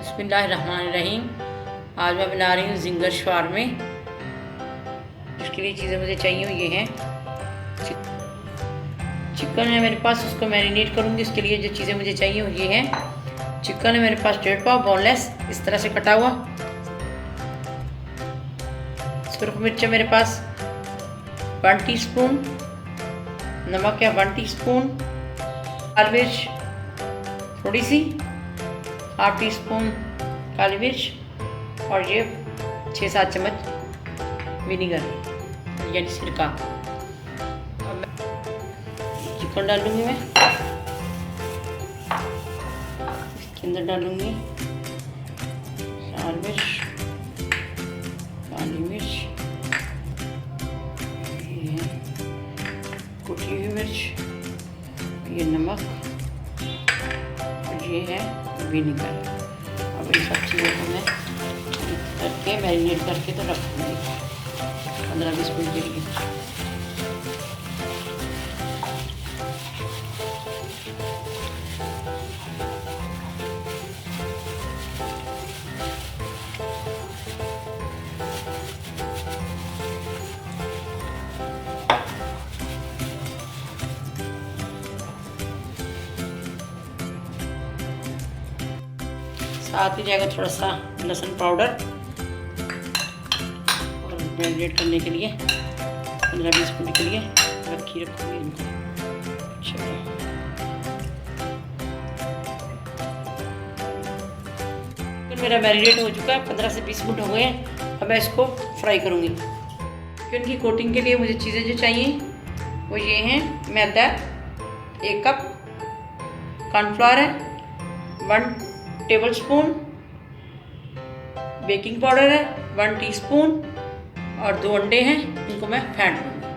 बिस्मिल्लाहिर्रहमानिर्रहीम। आज मैं बना रही हूँ जिंगर शवारमे। जिसके लिए चीज़ें मुझे चाहिए ये हैं चिकन है मेरे पास, उसको मैरिनेट करूँगी। इसके लिए जो चीज़ें मुझे चाहिए ये हैं चिकन है मेरे पास 1.5 पाव बोनलेस, इस तरह से कटा हुआ। सुरख मिर्च है मेरे पास 1 टीस्पून, नमक है 1 टीस्पून, लाल मिर्च थोड़ी सी, 1/2 टीस्पून काली मिर्च, और ये 6-7 चम्मच विनीगर यानी सिरका। अब मैं चिकन डालूंगी, मैं इसके अंदर डालूंगी लाल मिर्च, काली मिर्च, ये कुटी हुई मिर्च, ये नमक, और ये है विनीगर। अब इन सब चीज़ों को मैं करके मैरिनेट करके तो रखूँगी 15-20 मिनट के लिए। साथ ही जाएगा थोड़ा सा लहसुन पाउडर, और मैरिनेट करने के लिए 15-20 मिनट के लिए रखूँगी इनको। मेरा मैरिनेट हो चुका है, 15 से 20 मिनट हो गए हैं। अब मैं इसको फ्राई करूँगी। चिकन की कोटिंग के लिए मुझे चीज़ें जो चाहिए वो ये हैं मैदा 1 कप, कॉर्नफ्लोर है 1 टेबलस्पून, बेकिंग पाउडर है 1 टीस्पून, और 2 अंडे हैं, इनको मैं फेंट लूँगी।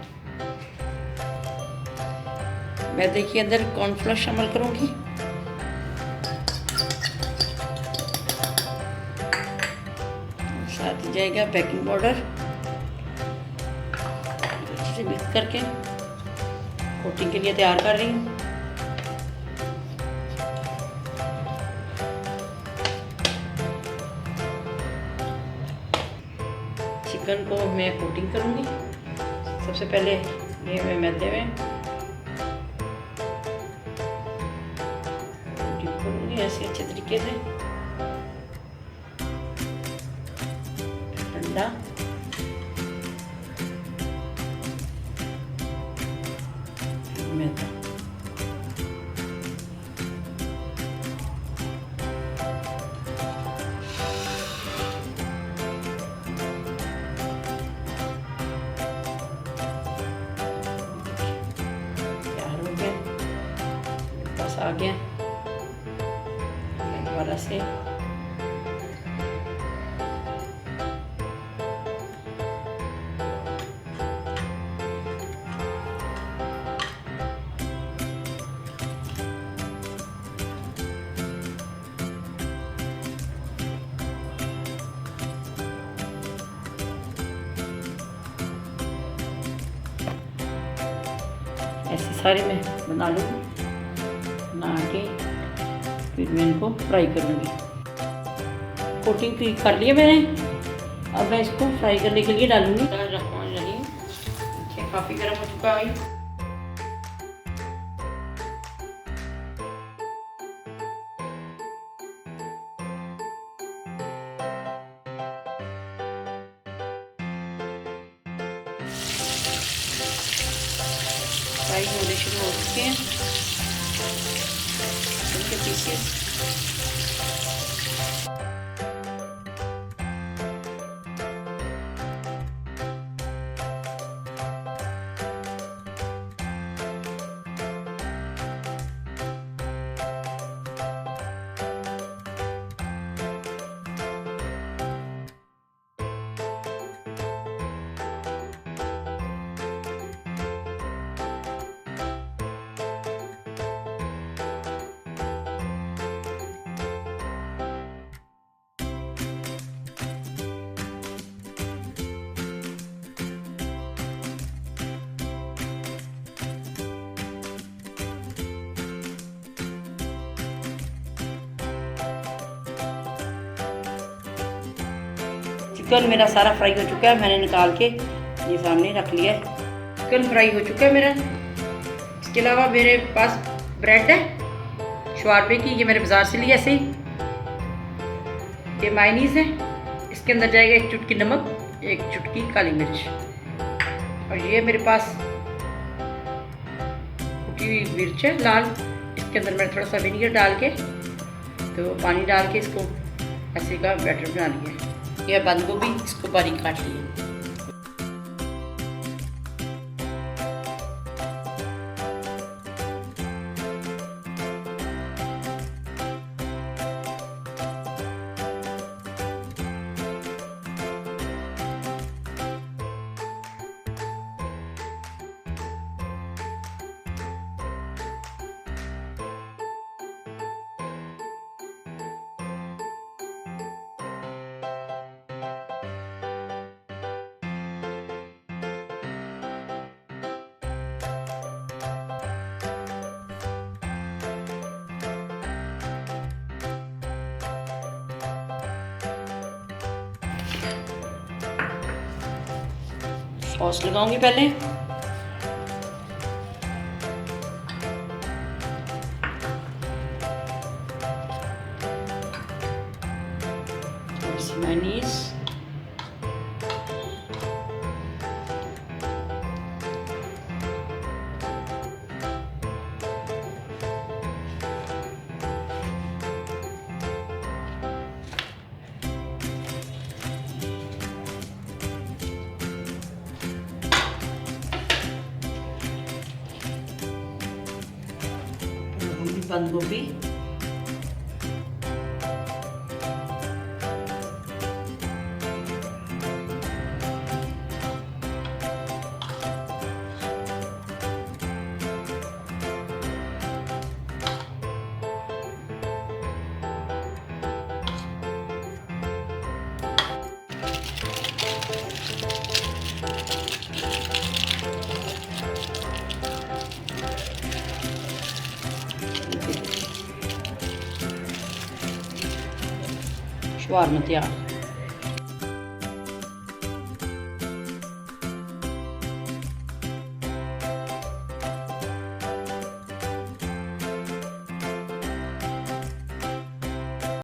मैदे के अंदर कॉर्नफ्लोर शामिल करूँगी, साथ ही जाएगा बेकिंग पाउडर। अच्छे से मिक्स करके कोटिंग के लिए तैयार कर रही हूँ। चिकन को मैं कोटिंग करूँगी। सबसे पहले ये मैं मैदे में कोटिंग करूँगी ऐसे अच्छे तरीके से। ठंडा मैदा, आ गया। दोबारा से ऐसे सारे मैं बना लूँगी, बना के फिर मैं इनको फ्राई करूँगी। कोटिंग कर लिया मैंने, अब मैं इसको फ्राई करने के लिए डालूँगी। काफ़ी गर्म हो चुका है। फ्राई होने शुरू हो चुके हैं उनके पीसेस। चिकन मेरा सारा फ्राई हो चुका है, मैंने निकाल के ये सामने रख लिया है। चिकन फ्राई हो चुका है मेरा। इसके अलावा मेरे पास ब्रेड है शवारमे की, ये मैंने बाज़ार से लिया ऐसे ही। ये मायनीज़ है, इसके अंदर जाएगा 1 चुटकी नमक, 1 चुटकी काली मिर्च, और ये मेरे पास कुटी हुई मिर्च है लाल। इसके अंदर मैंने थोड़ा सा विनीगर डाल के, तो पानी डाल के इसको ऐसे का बैटर बना लिया है। यह बंद गोभी, इसको बारीक काट लिया। सॉस लगाऊंगी पहले। मेयोनीज, बंद गोभी, शवारमा तैयार।